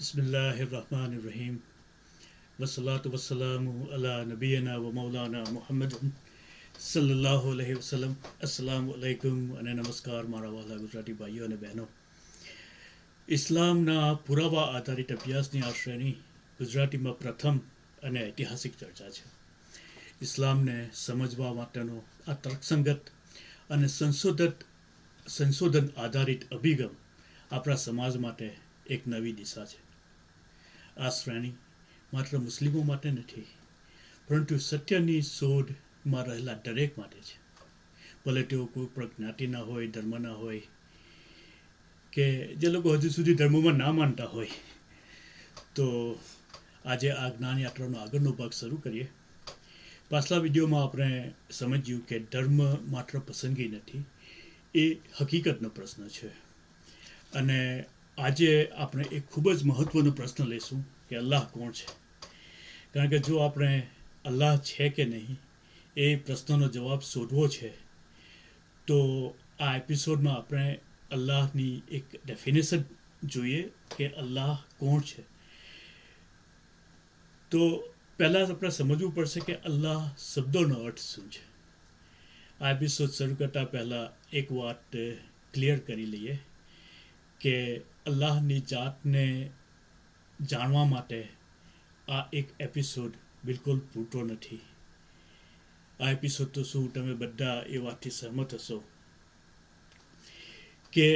बिस्मिल्लाहिर्रहमानिर्रहीम वस्सलातु वस्सलामु अला नबीना व मौलाना मुहम्मद સલ્લલ્લાહુ અલૈહિ વસલ્લમ. અસ્સલામુ અલૈકુમ અને નમસ્કાર મારા વહાલા ગુજરાતી ભાઈઓ અને બહેનો. ઇસ્લામના પુરાવા આધારિત અભ્યાસની આ શ્રેણી ગુજરાતીમાં પ્રથમ અને ઐતિહાસિક ચર્ચા છે. ઇસ્લામને સમજવા માટેનો આ તર્કસંગત અને સંશોધન આધારિત અભિગમ આપણા સમાજ માટે એક નવી દિશા છે. આ શ્રેણી માત્ર મુસ્લિમો માટે નથી, પરંતુ સત્યની શોધમાં રહેલા દરેક માટે છે. ભલે તેઓ કોઈ પણ જ્ઞાતિના હોય, ધર્મના હોય, કે જે લોકો હજુ સુધી ધર્મોમાં ના માનતા હોય. તો આજે આ જ્ઞાન યાત્રાનો આગળનો ભાગ શરૂ કરીએ. પાછલા વિડીયોમાં આપણે સમજ્યું કે ધર્મ માત્ર પસંદગી નથી, એ હકીકતનો પ્રશ્ન છે. અને આજે આપણે એક ખૂબ જ મહત્વનો પ્રશ્ન લઈશું કે અલ્લાહ કોણ છે. કારણ કે જો આપણે અલ્લાહ છે કે નહીં એ પ્રશ્નનો જવાબ શોધવો છે, તો આ એપિસોડમાં આપણે અલ્લાહની એક ડેફિનેશન જોઈએ કે અલ્લાહ કોણ છે. તો પહેલાં આપણે સમજવું પડશે કે અલ્લાહ શબ્દોનો અર્થ શું છે. આ એપિસોડ શરૂ કરતાં પહેલાં એક વાત ક્લિયર કરી લઈએ કે અલ્લાહની જાતને જાણવા માટે આ એક એપિસોડ બિલકુલ પૂરતો નથી. આ એપિસોડ તો શું તમે બધા એ વાતથી સહમત હશો કે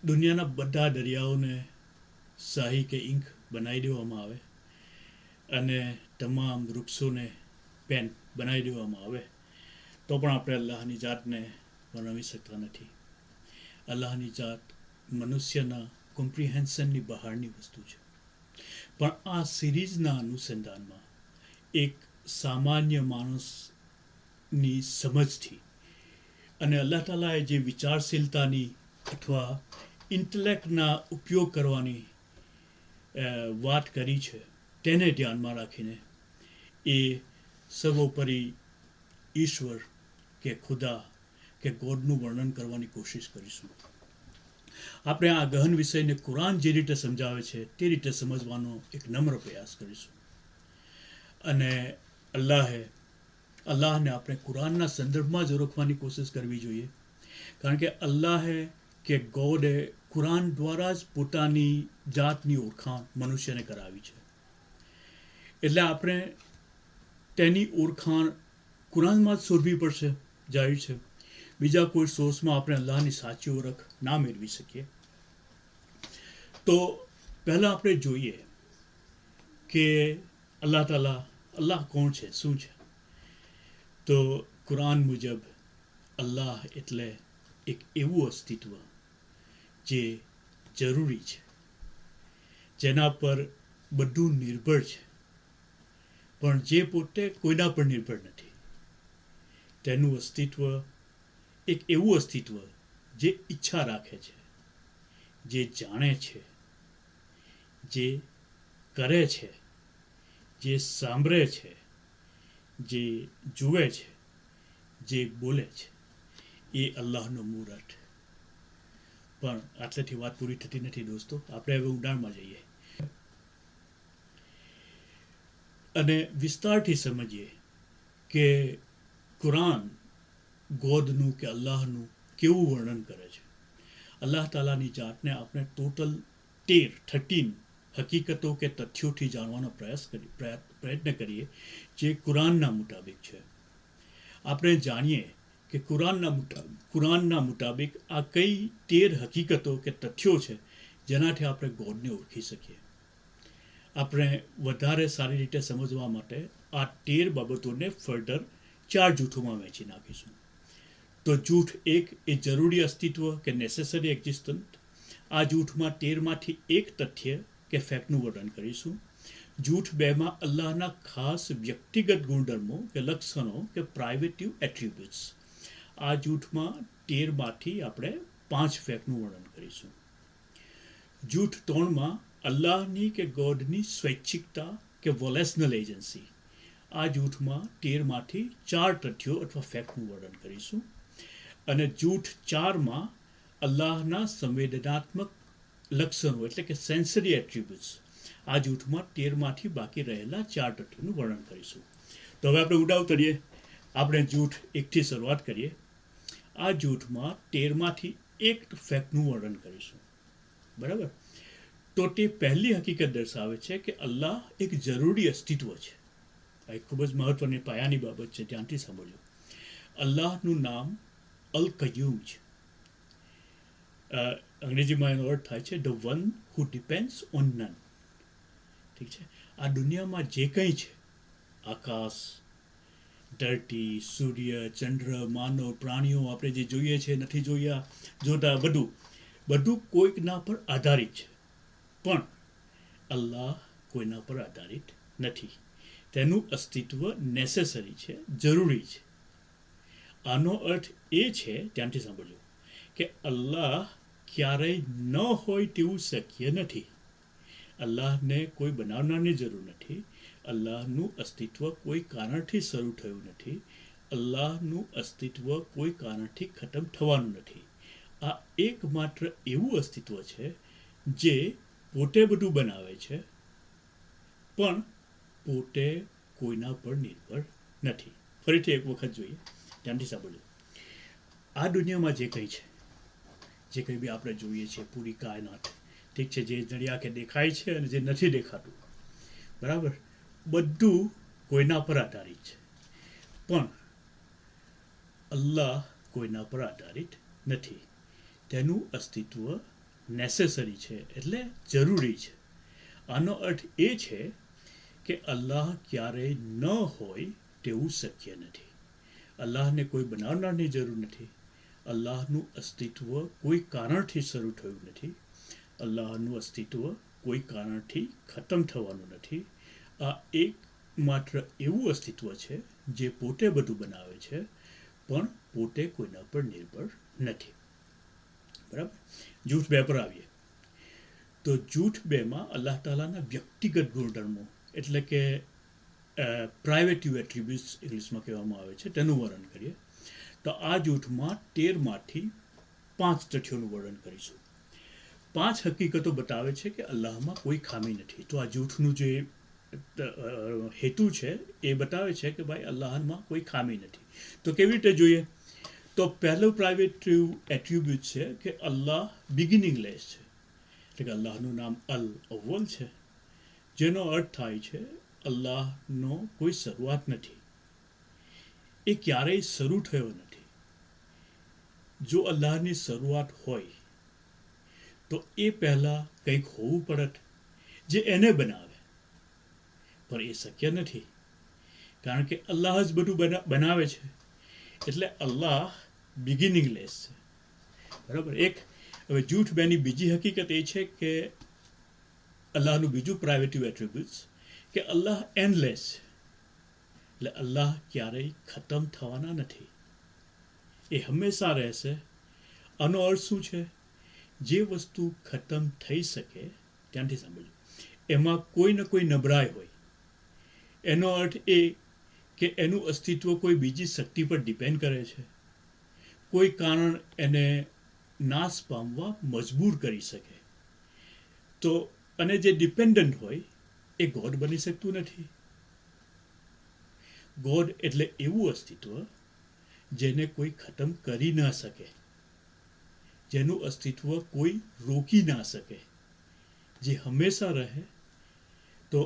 દુનિયાના બધા દરિયાઓને શાહી કે ઇંક બનાવી દેવામાં આવે અને તમામ વૃક્ષોને પેન બનાવી દેવામાં આવે તો પણ આપણે અલ્લાહની જાતને વર્ણવી શકતા નથી. અલ્લાહની જાત મનુષ્યના કોમ્પ્રિહેન્શનની બહારની વસ્તુ છે. પણ આ સિરીઝના અનુસંધાનમાં એક સામાન્ય માણસની સમજથી અને અલ્લાહ તાલાએ જે વિચારશીલતાની અથવા ઇન્ટેલેક્ટના ઉપયોગ કરવાની વાત કરી છે, તેને ધ્યાનમાં રાખીને એ સર્વોપરી ઈશ્વર કે ખુદા કે ગોડનું વર્ણન કરવાની કોશિશ કરીશું. આપણે આ ગહન વિષયને કુરાન જે રીતે સમજાવે છે તે રીતે સમજવાનો એક નમ્ર પ્રયાસ કરીશું. અને અલ્લાહને આપણે કુરાનના સંદર્ભમાં જ ઓળખવાની કોશિશ કરવી જોઈએ. કારણ કે અલ્લાહે કે ગોડે કુરાન દ્વારા જ પોતાની જાતની ઓળખાણ મનુષ્યને કરાવી છે. એટલે આપણે તેની ઓળખાણ કુરાનમાં જ શોધવી પડશે. જાહેર છે બીજા કોઈ સોર્સમાં આપણે અલ્લાહની સાચી ઓળખ ના મેળવી શકીએ. તો પહેલાં આપણે જોઈએ કે અલ્લાહ કોણ છે, શું છે. તો કુરાન મુજબ અલ્લાહ એટલે એક એવું અસ્તિત્વ જે જરૂરી છે, જેના પર બધું નિર્ભર છે, પણ જે પોતે કોઈના પર નિર્ભર નથી. તેનું અસ્તિત્વ એક એવું અસ્તિત્વ જે ઈચ્છા રાખે છે, જે જાણે છે, જે કરે છે, જે સાંભળે છે, જે જુએ છે, જે બોલે છે. એ અલ્લાહનો મૂળ અર્થ. પણ આટલેથી વાત પૂરી થતી નથી દોસ્તો. આપણે હવે ઊંડાણમાં જઈએ અને વિસ્તારથી સમજીએ કે કુરાન ગોડનું કે અલ્લાહનું કેવું વર્ણન કરે છે. અલ્લાહ તાલાની જાતને આપણે ટોટલ 13 હકીકતો કે તથ્યોથી જાણવાનો પ્રયત્ન કરીએ જે કુરાનના મુતાબિક છે. આપણે જાણીએ કે કુરાનના મુતાબિક આ કઈ 13 હકીકતો કે તથ્યો છે જેનાથી આપણે ગોડને ઓળખી શકીએ. આપણે વધારે સારી રીતે સમજવા માટે આ 13 બાબતોને ફર્ધર 4 જૂથોમાં વહેંચી નાખીશું. તો જૂથ 1 એ જરૂરી અસ્તિત્વ કે નેસેસરી એક્ઝિસ્ટન્ટ. આ જૂથમાં 13માંથી એક તથ્ય કે ફેક્ટનું વર્ણન કરીશું. જૂથ 2માં અલ્લાહના ખાસ વ્યક્તિગત ગુણધર્મો કે લક્ષણો કે પ્રાઇવેટિવ એટ્રીબ્યુટ્સ. આ જૂથમાં 13માંથી આપણે 5 ફેક્ટનું વર્ણન કરીશું. જૂથ 3માં અલ્લાહની કે ગોડની સ્વૈચ્છિકતા કે વોલેશનલ એજન્સી. આ જૂથમાં 13માંથી 4 તથ્યો અથવા ફેક્ટનું વર્ણન કરીશું. અને જૂથ 4માં અલ્લાહના સંવેદનાત્મક લક્ષણો એટલે કે સેન્સરી એટ્રીબ્યુટ્સ. આ જૂથમાં 13માંથી બાકી રહેલા 4 તથ્યોનું વર્ણન કરીશું. તો હવે આપણે ઉડાવ કરીએ. આપણે જૂથ 1થી શરૂઆત કરીએ. આ જૂથમાં 13માંથી એક ફેક્ટનું વર્ણન કરીશું. બરાબર. તો તે પહેલી હકીકત દર્શાવે છે કે અલ્લાહ એક જરૂરી અસ્તિત્વ છે. આ એક ખૂબ જ મહત્વની પાયાની બાબત છે, ધ્યાનથી સમજો. અલ્લાહનું નામ અલ કયુમ છે. અંગ્રેજીમાં એનો અર્થ થાય છે the one who depends on none. ઠીક છે. આ દુનિયામાં જે કંઈ છે, આકાશ, ધરતી, સૂર્ય, ચંદ્ર, માનવ, પ્રાણીઓ, આપણે જે જોઈએ છે, નથી જોતા, બધું કોઈકના પર આધારિત છે. પણ અલ્લાહ કોઈના પર આધારિત નથી. તેનું અસ્તિત્વ નેસેસરી છે, જરૂરી છે. આનો અર્થ એ છે, ધ્યાનથી સમજો, કે અલ્લાહ ક્યારેય ન હોય તેવું શક્ય નથી. અલ્લાહને કોઈ બનાવનારની જરૂર નથી. અલ્લાહનું અસ્તિત્વ કોઈ કારણથી શરૂ થયું નથી. અલ્લાહનું અસ્તિત્વ કોઈ કારણથી ખતમ થવાનું નથી. આ એકમાત્ર એવું અસ્તિત્વ છે જે પોતે બધું બનાવે છે, પણ પોતે કોઈના પર નિર્ભર નથી. ફરીથી એક વખત જોઈએ, ધ્યાનથી સાંભળજો. આ દુનિયામાં જે કંઈ છે, જે કંઈ બી આપણે જોઈએ છીએ, પૂરી કાયનાત, ઠીક છે, જે નરી આંખે દેખાય છે અને જે નથી દેખાતું, બરાબર, બધું કોઈના પર આધારિત છે. પણ અલ્લાહ કોઈના પર આધારિત નથી. તેનું અસ્તિત્વ નેસેસરી છે, એટલે જરૂરી છે. આનો અર્થ એ છે કે અલ્લાહ ક્યારેય ન હોય તેવું શક્ય નથી. અલ્લાહને કોઈ બનાવનારની જરૂર નથી. અલ્લાહનું અસ્તિત્વ કોઈ કારણથી શરૂ થયું નથી. અલ્લાહનું અસ્તિત્વ કોઈ કારણથી ખતમ થવાનું નથી. આ એકમાત્ર એવું અસ્તિત્વ છે જે પોતે બધું બનાવે છે, પણ પોતે કોઈના પર નિર્ભર નથી. બરાબર. જૂથ 2 પર આવીએ. તો જૂથ 2માં અલ્લાહ તાલાના વ્યક્તિગત ગુણધર્મો, એટલે કે પ્રાઇવેટિવ એટ્રીબ્યુટ્સ ઇંગ્લિશમાં કહેવામાં આવે છે, તેનું વર્ણન કરીએ. તો આ જૂથમાં 13માંથી 5 તથ્યોનું વર્ણન કરીશું. 5 હકીકતો બતાવે છે કે અલ્લાહમાં કોઈ ખામી નથી. તો આ જૂથનું જે હેતુ છે એ બતાવે છે કે ભાઈ અલ્લાહમાં કોઈ ખામી નથી. તો કેવી રીતે જોઈએ? તો પહેલો પ્રાઇવેટિવ એટ્રીબ્યુટ છે કે અલ્લાહ બિગિનિંગલેસ છે. એટલે કે અલ્લાહનું નામ અલ અવ્વલ છે, જેનો અર્થ થાય છે અલ્લાહનો કોઈ શરૂઆત નથી. એ ક્યારેય શરૂ થયો નથી. જો અલ્લાહની શરૂઆત હોય તો એ પહેલાં કંઈક હોવું પડત જે એને બનાવે, પણ એ શક્ય નથી, કારણ કે અલ્લાહ જ બધું બનાવે છે. એટલે અલ્લાહ બિગિનિંગલેસ છે. બરાબર. હવે જૂથ 2ની બીજી હકીકત એ છે કે અલ્લાહનું બીજું પ્રાઇવેટિવ એટ્રીબ્યુટ્સ કે અલ્લાહ એન્ડલેસ છે. એટલે અલ્લાહ ક્યારેય ખતમ થવાના નથી. એ હંમેશા રહેશે. આનો અર્થ શું છે? જે વસ્તુ ખતમ થઈ શકે, ત્યાંથી સાંભળજો, એમાં કોઈ ને કોઈ નબળાઈ હોય. એનો અર્થ એ કે એનું અસ્તિત્વ કોઈ બીજી શક્તિ પર ડિપેન્ડ કરે છે. કોઈ કારણ એને નાશ પામવા મજબૂર કરી શકે. તો અને જે ડિપેન્ડન્ટ હોય એ ગોડ બની શકતું નથી. ગોડ એટલે એવું અસ્તિત્વ જેને કોઈ ખતમ કરી ના શકે, જેનું અસ્તિત્વ કોઈ રોકી ના શકે, જે હંમેશા રહે. તો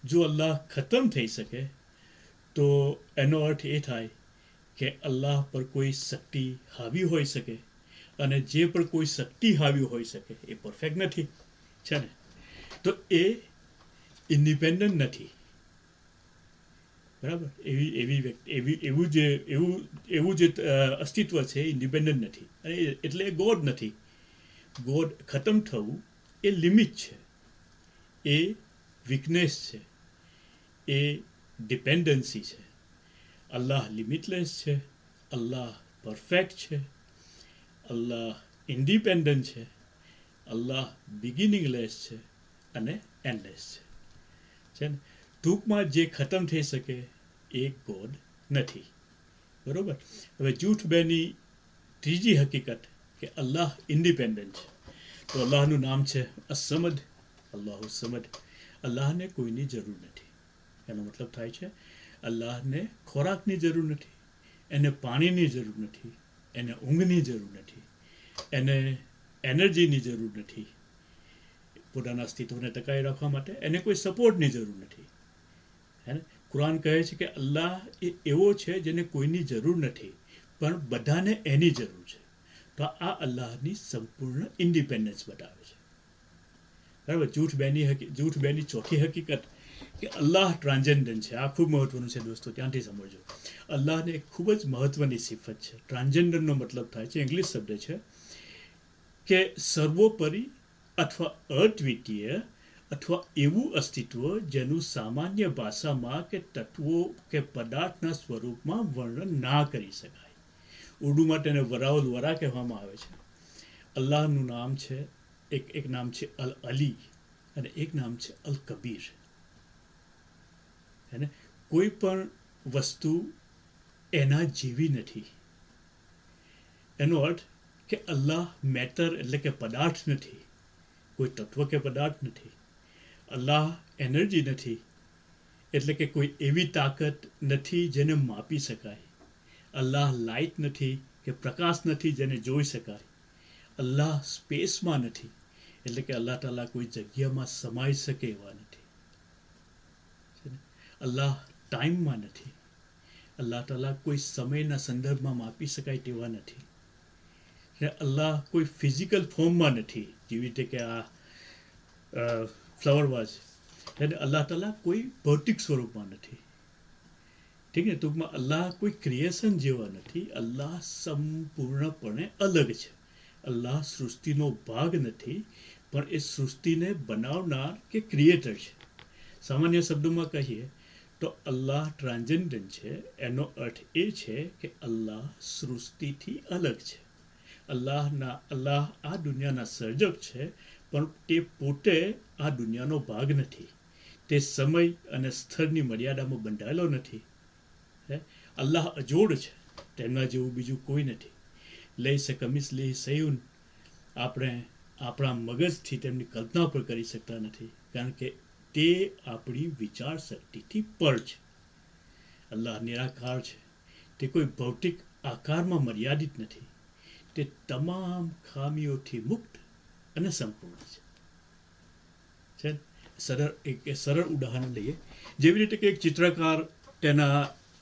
જો અલ્લાહ ખતમ થઈ શકે તો એનો અર્થ એ થાય કે અલ્લાહ પર કોઈ શક્તિ હાવી હોઈ શકે, અને જે પર કોઈ શક્તિ હાવી હોઈ શકે એ પરફેક્ટ નથી, છે ને? તો એ ઇન્ડિપેન્ડન્ટ નથી. બરાબર. એવું જે અસ્તિત્વ છે એ ઇન્ડિપેન્ડન્ટ નથી, અને એટલે ગોડ નથી. ગોડ ખતમ થવું એ લિમિટ છે, એ વીકનેસ છે, એ ડિપેન્ડન્સી છે. અલ્લાહ લિમિટલેસ છે, અલ્લાહ પરફેક્ટ છે, અલ્લાહ ઇન્ડિપેન્ડન્ટ છે, અલ્લાહ બિગિનિંગલેસ છે અને એન્ડલેસ છે ને? ટૂંકમાં જે ખતમ થઈ શકે એ ગોડ નથી. બરોબર. હવે જૂથ 2ની ત્રીજી હકીકત કે અલ્લાહ ઇન્ડિપેન્ડન્ટ છે. તો અલ્લાહનું નામ છે અસમદ. અલ્લાહુ સમદ. અલ્લાહને કોઈની જરૂર નથી. એનો મતલબ થાય છે અલ્લાહને ખોરાકની જરૂર નથી, એને પાણીની જરૂર નથી, એને ઊંઘની જરૂર નથી, એને એનર્જીની જરૂર નથી, પોતાના અસ્તિત્વને ટકાવી રાખવા માટે એને કોઈ સપોર્ટની જરૂર નથી. હે ને? કુરાન કહે છે કે અલ્લાહ એ એવો છે જેને કોઈની જરૂર નથી, પણ બધાને એની જરૂર છે. તો આ અલ્લાહની સંપૂર્ણ ઇન્ડિપેન્ડન્સ બતાવે છે. બરાબર. જૂઠ બેની ચોથી હકીકત કે અલ્લાહ ટ્રાન્સેન્ડન્ટ છે. આ ખૂબ મહત્વનું છે દોસ્તો, ત્યાંથી સમજો. અલ્લાહને એક ખૂબ જ મહત્વની સિફત છે. ટ્રાન્સેન્ડન્ટનો મતલબ થાય છે, ઇંગ્લિશ શબ્દ છે કે સર્વોપરી અથવા અદ્વિતીય અથવા એવું અસ્તિત્વ જેનું સામાન્ય ભાષામાં કે તત્વો કે પદાર્થના સ્વરૂપમાં વર્ણન ના કરી શકાય. ઉર્દુમાં તેને વરાઉલ વરા કહેવામાં આવે છે. અલ્લાહનું નામ છે, એક નામ છે અલ અલી અને એક નામ છે અલ કબીર. હે ને? કોઈ પણ વસ્તુ એના જેવી નથી. એનો અર્થ કે અલ્લાહ મેટર એટલે કે પદાર્થ નથી, કોઈ તત્વ કે પદાર્થ નથી. અલ્લાહ એનર્જી નથી, એટલે કે કોઈ એવી તાકાત નથી જેને માપી શકાય. અલ્લાહ લાઇટ નથી કે પ્રકાશ નથી જેને જોઈ શકાય. અલ્લાહ સ્પેસમાં નથી, એટલે કે અલ્લાહ તાલા કોઈ જગ્યામાં સમાઈ શકે એવા નથી. અલ્લાહ ટાઈમમાં નથી, અલ્લાહ તાલા કોઈ સમયના સંદર્ભમાં માપી શકાય તેવા નથી. અલ્લાહ કોઈ ફિઝિકલ ફોર્મમાં નથી, જેવી રીતે કે આ ફ્લાવર વાઝ. એટલે અલ્લાહ તાલા કોઈ ભૌતિક સ્વરૂપમાં નથી. ઠીક છે. ટૂંકમાં અલ્લાહ કોઈ ક્રિએશન જેવા નથી. અલ્લાહ સંપૂર્ણપણે અલગ છે. અલ્લાહ સૃષ્ટિનો ભાગ નથી, પણ એ સૃષ્ટિને બનાવનાર કે ક્રિએટર છે. સામાન્ય શબ્દોમાં કહીએ તો અલ્લાહ ટ્રાન્સેન્ડન્ટ છે. એનો અર્થ એ છે કે અલ્લાહ સૃષ્ટિથી અલગ છે. અલ્લાહ આ દુનિયાના સર્જક છે, પણ તે પોતે આ દુનિયાનો ભાગ નથી. તે સમય અને સ્થળની મર્યાદામાં બંધાયેલો નથી. અલ્લાહ અજોડ છે, તેમના જેવું બીજું કોઈ નથી. લઈ શકમિસ લઈ સયુન. આપણે આપણા મગજથી તેમની કલ્પના પણ કરી શકતા નથી, કારણ કે તે આપણી વિચાર શક્તિથી પર છે. અલ્લાહ નિરાકાર છે. તે કોઈ ભૌતિક આકારમાં મર્યાદિત નથી. તે તમામ ખામીઓથી મુક્ત અને સંપૂર્ણ છે. સરળ ઉદાહરણ લઈએ. જેવી રીતે કે એક ચિત્રકાર તેના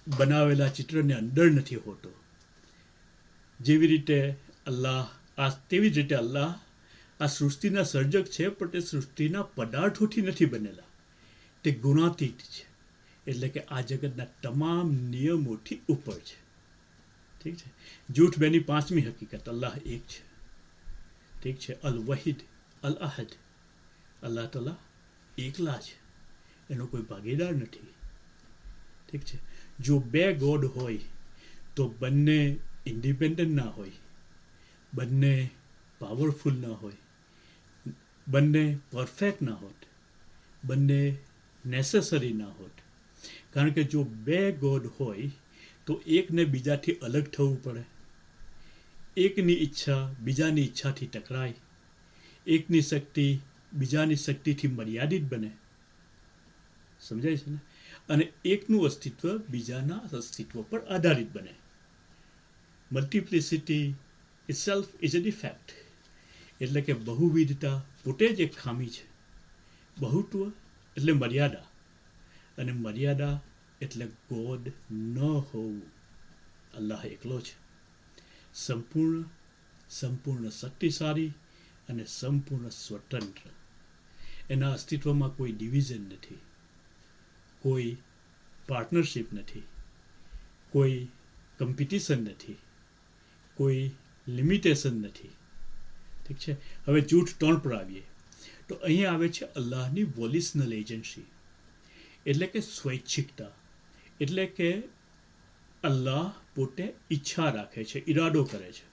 બનાવેલા ચિત્રને અંદર નથી હોતો, જેવી રીતે તેવી જ રીતે અલ્લાહ આ સૃષ્ટિના સર્જક છે, પણ તે સૃષ્ટિના પદાર્થોથી નથી બનેલા. તે ગુણાતીત છે, એટલે કે આ જગતના તમામ નિયમોથી ઉપર છે. ઠીક છે. જૂઠ બેની પાંચમી હકીકત, અલ્લાહ એક છે. ઠીક છે. અલ વહીદ અલ અહદ. અલ્લાહ તાલા એકલા છે, એનો કોઈ ભાગીદાર નથી. ઠીક છે. જો બે ગોડ હોય તો બંને ઇન્ડિપેન્ડન્ટ ના હોય, બંને પાવરફુલ ના હોય, બંને પરફેક્ટ ના હોત, બંને નેસેસરી ના હોત. કારણ કે જો બે ગોડ હોય તો એકને બીજાથી અલગ થવું પડે. એકની ઈચ્છા બીજાની ઈચ્છાથી ટકરાય. એકની શક્તિ બીજાની શક્તિથી મર્યાદિત બને. સમજાય છે ને? અને એકનું અસ્તિત્વ બીજાના અસ્તિત્વ પર આધારિત બને. Multiplicity itself is a defect. એટલે કે બહુવિધતા પોતે જ એક ખામી છે. બહુત્વ એટલે મર્યાદા, અને મર્યાદા એટલે ગોડ ન હોવું. અલ્લાહ એકલો છે, સંપૂર્ણ શક્તિશાળી અને સંપૂર્ણ સ્વતંત્ર. એના અસ્તિત્વમાં કોઈ ડિવિઝન નથી, કોઈ પાર્ટનરશિપ નથી, કોઈ કમ્પિટિશન નથી, કોઈ લિમિટેશન નથી. ઠીક છે. હવે જૂઠ 3 પર આવીએ તો અહીંયા આવે છે અલ્લાહની વોલિશનલ એજન્સી, એટલે કે સ્વૈચ્છિકતા. એટલે કે અલ્લાહ પોતે ઈચ્છા રાખે છે, ઈરાદો કરે છે.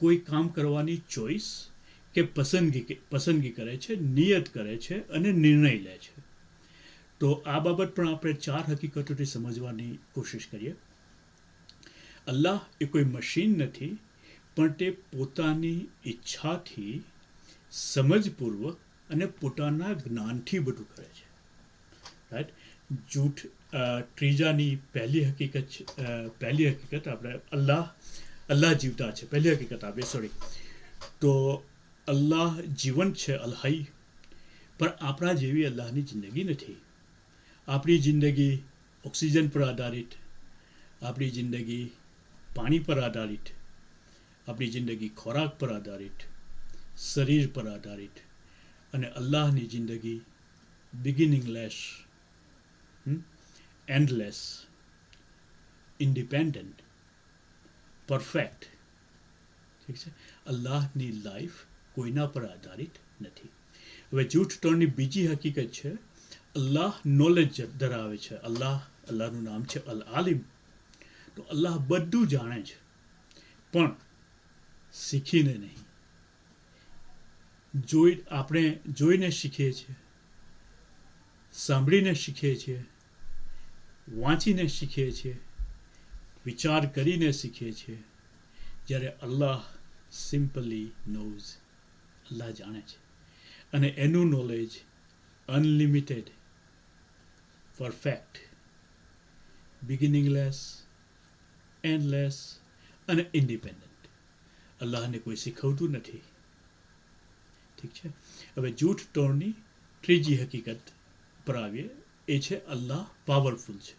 કોઈ કામ કરવાની ચોઈસ કે પસંદગી કરે છે, નિયત કરે છે અને નિર્ણય લે છે. તો આ બાબત પણ આપણે 4 હકીકતોથી સમજવાની કોશિશ કરીએ. અલ્લાહ એ કોઈ મશીન નથી, પણ તે પોતાની ઈચ્છાથી સમજપૂર્વક અને પોતાના જ્ઞાનથી બધું કરે છે. રાઈટ. જૂઠ ત્રીજાની પહેલી હકીકત આપણે અલ્લાહ જીવતા છે. પહેલી હકીકત આપણે સોરી તો અલ્લાહ જીવંત છે, અલહઈ, પણ આપણા જેવી અલ્લાહની જિંદગી નથી. આપણી જિંદગી ઓક્સિજન પર આધારિત, આપણી જિંદગી પાણી પર આધારિત, આપણી જિંદગી ખોરાક પર આધારિત, શરીર પર આધારિત, અને અલ્લાહની જિંદગી બિગિનિંગલેસ, એન્ડલેસ, ઇન્ડિપેન્ડન્ટ, પરફેક્ટ. ઠીક છે. અલ્લાહની લાઈફ કોઈના પર આધારિત નથી. હવે જૂઠ ત્રણની બીજી હકીકત છે, અલ્લાહ નોલેજ ધરાવે છે. અલ્લાહનું નામ છે અલ આલિમ. તો અલ્લાહ બધું જાણે છે, પણ શીખીને નહીં. આપણે જોઈને શીખીએ છીએ, સાંભળીને શીખીએ છીએ, વાંચીને શીખીએ છીએ, વિચાર કરીને શીખીએ છીએ. જ્યારે અલ્લાહ સિમ્પલી નોઝ, અલ્લાહ જાણે છે, અને એનું નોલેજ અનલિમિટેડ, પરફેક્ટ, બિગિનિંગલેસ, એન્ડલેસ અને ઇન્ડિપેન્ડન્ટ. અલ્લાહને કોઈ શીખવતું નથી. ઠીક છે. હવે જૂઠ તોડની ત્રીજી હકીકત પર આવીએ, એ છે અલ્લાહ પાવરફુલ છે.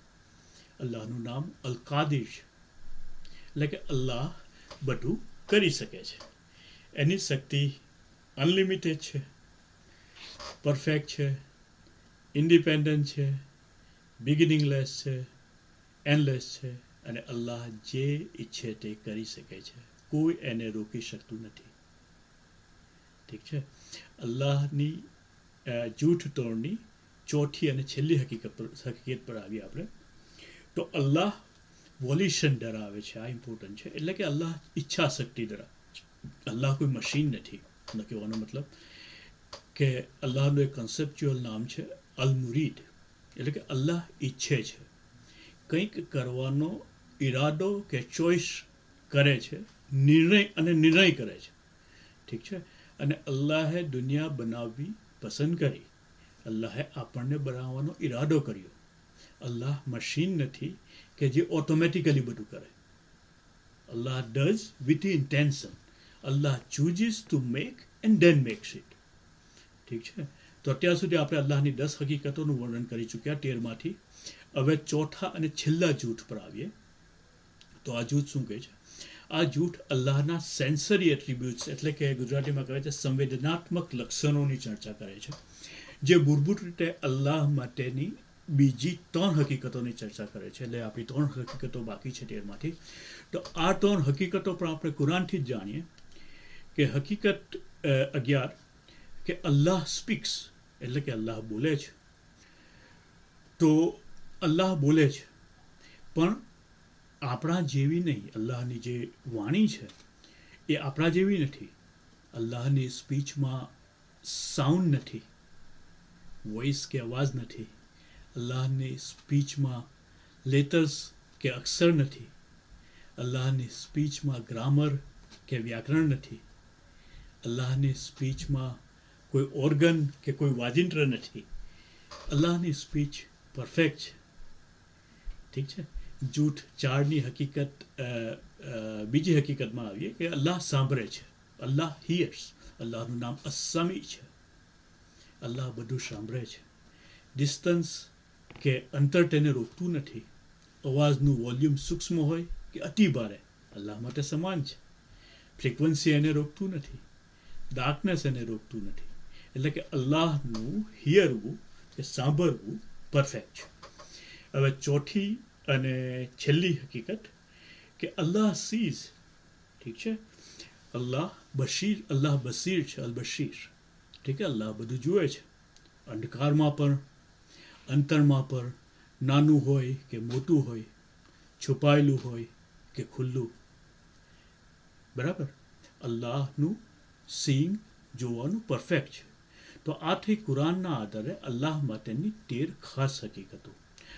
અલ્લાહનું નામ અલ કાદિર છે, એટલે કે અલ્લાહ બધું કરી શકે છે. એની શક્તિ અનલિમિટેડ છે, પરફેક્ટ છે, ઇન્ડિપેન્ડન્ટ છે, બિગિનિંગલેસ છે, એન્ડલેસ છે, અને અલ્લાહ જે ઈચ્છે તે કરી શકે છે. કોઈ એને રોકી શકતું નથી. ઠીક છે. અલ્લાહની જૂઠ તોડની ચોથી અને છેલ્લી હકીકત પર આવી આપણે. તો અલ્લાહ વોલ્યુશન ધરાવે છે. આ ઇમ્પોર્ટન્ટ છે. એટલે કે અલ્લાહ ઈચ્છા શક્તિ ધરાવે છે. અલ્લાહ કોઈ મશીન નથી. એનો કહેવાનો મતલબ કે અલ્લાહનું એક કન્સેપ્ચ્યુઅલ નામ છે અલ મુરીદ, એટલે કે અલ્લાહ ઈચ્છે છે, કંઈક કરવાનો ઈરાદો કે ચોઈસ કરે છે, નિર્ણય કરે છે. ઠીક છે. અને અલ્લાહે દુનિયા બનાવવી પસંદ કરી. અલ્લાહે આપણને બનાવવાનો ઈરાદો કર્યો. અલ્લાહ મશીન નથી કે જે ઓટોમેટિકલી બધું કરે. Allah does with intention. Allah chooses to make and then makes it. ઠીક છે. તો અત્યાર સુધી આપણે અલ્લાહની 10 હકીકતોનું વર્ણન કરી ચૂક્યા, 13માંથી. હવે ચોથા અને છેલ્લા જૂઠ પર આવીએ. તો આ જૂઠ શું કહે છે? આ જૂઠ અલ્લાહના સેન્સરી એટ્રીબ્યુટ્સ, એટલે કે ગુજરાતીમાં કહે છે સંવેદનાત્મક લક્ષણોની ચર્ચા કરે છે, જે મૂળભૂત રીતે અલ્લાહ માટેની બીજી 3 હકીકતોની ચર્ચા કરે છે. એટલે આપણી 3 હકીકતો બાકી છે 13માંથી. તો આ 3 હકીકતો પણ આપણે કુરાનથી જ જાણીએ. કે હકીકત 11, કે અલ્લાહ સ્પીક્સ, એટલે કે અલ્લાહ બોલે છે. તો અલ્લાહ બોલે છે, પણ આપણા જેવી નહીં. અલ્લાહની જે વાણી છે એ આપણા જેવી નથી. અલ્લાહની સ્પીચમાં સાઉન્ડ નથી, વોઇસ કે અવાજ નથી. અલ્લાહની સ્પીચમાં લેટર્સ કે અક્ષર નથી. અલ્લાહની સ્પીચમાં ગ્રામર કે વ્યાકરણ નથી. અલ્લાહની સ્પીચમાં કોઈ ઓર્ગન કે કોઈ વાજિંત્ર નથી. અલ્લાહની સ્પીચ પરફેક્ટ છે. ઠીક છે. જૂઠ 4ની હકીકત, બીજી હકીકતમાં આવીએ કે અલ્લાહ સાંભળે છે. અલ્લાહ હિયર્સ. અલ્લાહનું નામ અસમી છે. અલ્લાહ બધું સાંભળે છે. ડિસ્ટન્સ કે અંતર તેને રોકતું નથી. અવાજનું વોલ્યુમ સૂક્ષ્મ હોય કે અતિ ભારે, અલ્લાહ માટે સમાન છે. ફ્રિકવન્સી એને રોકતું નથી. ડાર્કનેસ એને રોકતું નથી. એટલે કે અલ્લાહનું હિયરવું કે સાંભળવું પરફેક્ટ છે. હવે ચોથી અને છેલ્લી હકીકત, કે અલ્લાહ સીઝ. ઠીક છે. અલ્લાહ બસીર છે, અલ બશીર. ઠીક છે. અલ્લાહ બધું જુએ છે. અંધકારમાં પણ, અંતરમાં પણ, નાનું હોય કે મોટું હોય, છુપાયેલું હોય કે ખુલ્લું. બરાબર. અલ્લાહનું સીઈંગ, જોવાનું પરફેક્ટ છે. તો આ થઈ કુરાનના આધારે અલ્લાહ માટેની 13 ખાસ હકીકતો.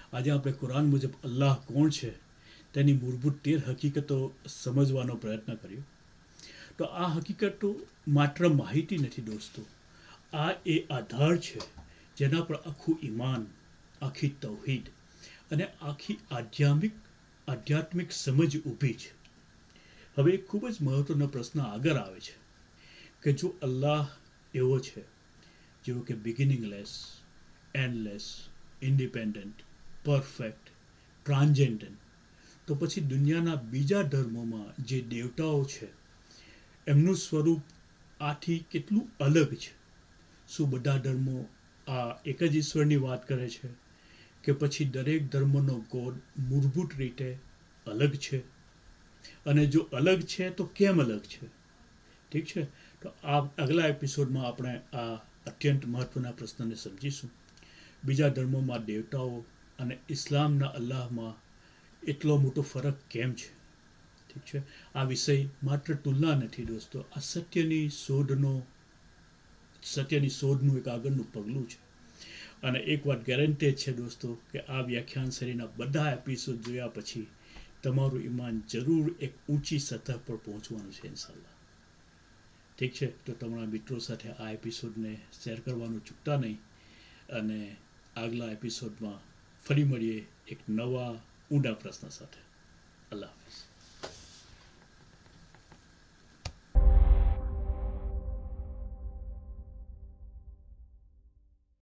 આજે આપણે કુરાન મુજબ અલ્લાહ કોણ છે તેની મૂળભૂત 13 હકીકતો સમજવાનો પ્રયત્ન કર્યો. તો આ હકીકતો માત્ર માહિતી નથી દોસ્તો, આ એ આધાર છે જેના પર આખું ઈમાન, આખી તૌહીદ અને આખી આધ્યાત્મિક સમજ ઊભી છે. હવે એક ખૂબ જ મહત્વનો પ્રશ્ન આગળ આવે છે કે જો અલ્લાહ એવો છે જેવો કે બિગિનિંગલેસ, એન્ડલેસ, ઇન્ડિપેન્ડન્ટ, પરફેક્ટ, ટ્રાન્સેન્ડન્ટ, તો પછી દુનિયાના બીજા ધર્મોમાં જે દેવતાઓ છે એમનું સ્વરૂપ આથી કેટલું અલગ છે? શું બધા ધર્મો આ એક જ ઈશ્વરની વાત કરે છે કે પછી દરેક ધર્મનો ગોડ મૂળભૂત રીતે અલગ છે? અને જો અલગ છે તો કેમ અલગ છે? ઠીક છે, તો આ આગલા એપિસોડમાં આપણે આ અત્યંત મહત્વના પ્રશ્નને સમજીશું. બીજા ધર્મોમાં દેવતાઓ અને ઇસ્લામના અલ્લાહમાં એટલો મોટો ફરક કેમ છે? ઠીક છે, આ વિષય માત્ર તુલના નથી દોસ્તો, આ સત્યની શોધનું એક આગળનું પગલું છે. અને એક વાત ગેરંટેડ છે દોસ્તો કે આ વ્યાખ્યાન શ્રેણીના બધા એપિસોડ જોયા પછી તમારું ઈમાન જરૂર એક ઊંચી સતહ પર પહોંચવાનું છે ઇન્શાલ્લાહ. ઠીક છે, તો તમારા મિત્રો સાથે આ એપિસોડને શેર કરવાનું ચૂકતા નહીં. અને આગલા એપિસોડમાં ફરી મળીએ એક નવા ઊંડા પ્રશ્ન સાથે. અલ્લાહ હાફિઝ.